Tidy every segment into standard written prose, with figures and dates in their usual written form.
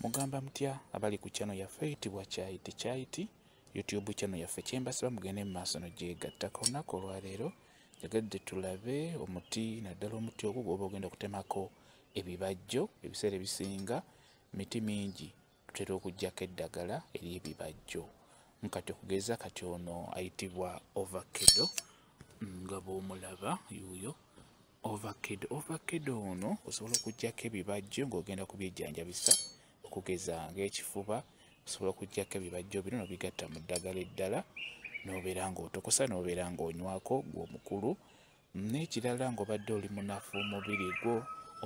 Mugamba mutya abali ku channel yaffe eyitibwa Kyayiti YouTube channel yaffe kyembasaba mugende mu maaso n'ogyegattako. Olunaku olwaleero njagadde tulabe omuti, naddala omuti ogwo gw'oba ogenda okutemako ebibajjo. Ebiseera ebisinga miti mingi tutera okuggyako eddagala ery'ebibajjo. Nkati okugeza kati ono ayitibwa ovakkedo nga bw'omulaba yuuyo ovakkedo ono osobola okuggyako ebibajjo ng'ogenda kubyejjanjabisa okugeza ng'ekifuba. Osobola okuggyako ebibajjo bino n'obigatta mu ddagala eddala n'obeera ng'otokosa n'obeera ng'onywako gw'omukulu. N'ekirala ng'obadde oli munafu omubiri gwo,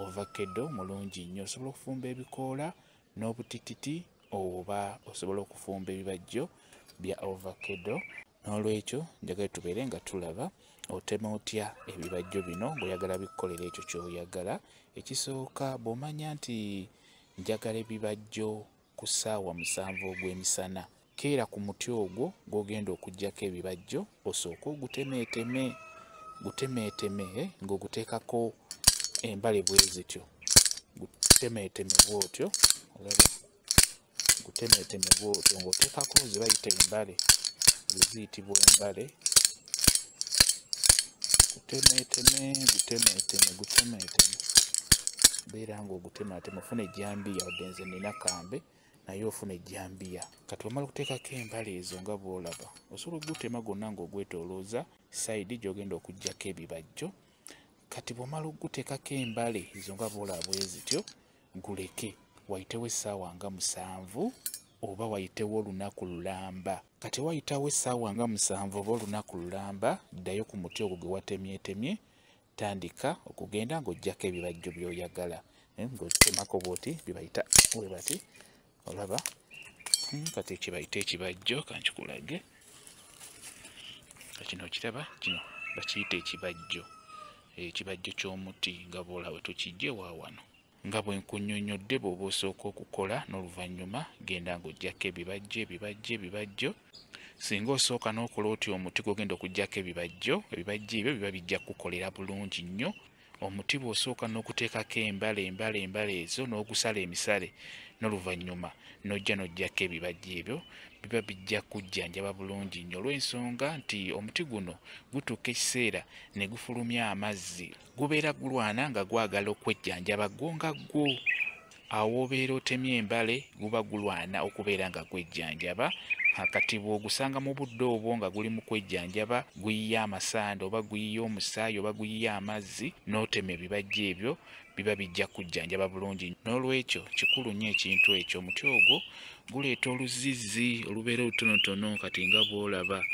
ovakkedo mulungi nnyo. Osobola okufumba ebikoola n'obutititi oba osobola okufumba ebibajjo bya ovakkedo. N'olwekyo njagala tubeere nga tulaba otema otya ebibajjo bino ng'oyagala bikukolera ekyo ky'oyagala. Ekisooka bw'omanya nti njagala ebibajjo ku ssaawa 7 ogw'emisana, keera ku muti ogwo gw'ogenda okuggyako ebibajjo, osooke gutemeeteme ng'oguteekako embale bwe zityo. Gutemeeteme bw'otyo, olaba, gutemeeteme bw'otyo ng'oteekako ze bayita embale, ziyitibwa embale. Gutemeeteme beera ng'ogutemeeteme ofune ejjambiya. Wadde nze nina kambe naye ofuna ejjambiya. Kati wamala okuteekako embale ezo nga bw'olaba, osobola okugutema gwonna ng'ogwetoolooza sayidi gy'ogenda okuggyako ebibajjo. Kati bw'omala okuguteekako embale ezo nga bw'olaba bwe zityo, guleke wayitewo essaawa nga 7 oba wayitewo olunaku lulamba. Kati wayitawo essaawa nga 7 oba olunaku lulamba, ddayo ku muti ogwo gwe watemyetemye, tandika okugenda ng'oggyako ebibajjo by'oyagala. Ng'otemako bw'oti bibayita bwe bati, olaba. Kati kibayita ekibajjo, kankikulage. Kino okiraba, kino bakiyita ekibajjo. Ekibajjo ky'omuti nga bw'olaba tukijje wa wano. Nga bwe nkunnyonnyodde, bw'oba osooka okukola n'oluvannyuma genda ng'oggyako ebibajjo. Singa osooka n'okola otyo omuti gw'ogenda okuggyako ebibajjo ebyo biba bijja kukolera bulungi nnyo. Omuti bw'osooka n'okuteekako embale ezo n'ogusala emisale, n'oluvannyuma n'ojja n'oggyako ebibajjo ebyo, biba bijja kujjanjaba bulungi nnyo, olw'ensonga nti omuti guno gutuuka ekiseera ne gufulumya amazzi. Gubeera gulwana nga gwagala okwejjanjaba gwo nga gwo. Awo obeera otemye embale, guba gulwana okubeera nga gwejjanjaba. Kati bw'ogusanga mu budde obwo nga guli mu kwejjanjaba, guyiye amasanda oba guyiye omusaayi oba guyiye amazzi, n'otema ebibajjo ebyo, biba bijja kujjanjaba bulungi. N'olwekyo kikulu nnyo ekintu ekyo. Omuti ogwo guleeta oluzizzi olubeera olutonotono. Kati nga bw'olaba,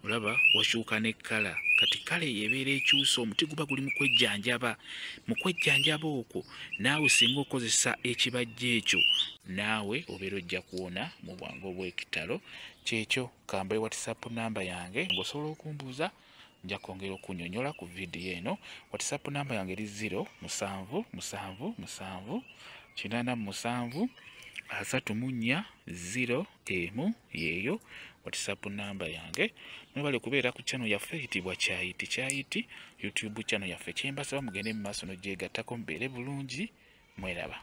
olaba wakyuka ne kkala. Kati kkala eyo ebeera ekyusa, omuti guba guli mu kwejjanjaba. Mu kwejjanjaba okwo naawe singa okozesa ekibajjo ekyo, naawe obeera ojja kuwona mu bwangu obw'ekitalo. Kyekyo kamba WhatsApp namba yange ng'osobola okumbuuza, nja kwongera okunnyonnyola ku vidiyo eno. WhatsApp namba yange eri 0777873401 yeeyo WhatsApp namba yange. Mwebale kubeera ku channel yaffe eyitibwa Kyayiti YouTube channel yaffe. Kyembasaba mugende mu maaso n'ogyegattako mubeere bulungi. Mweraba.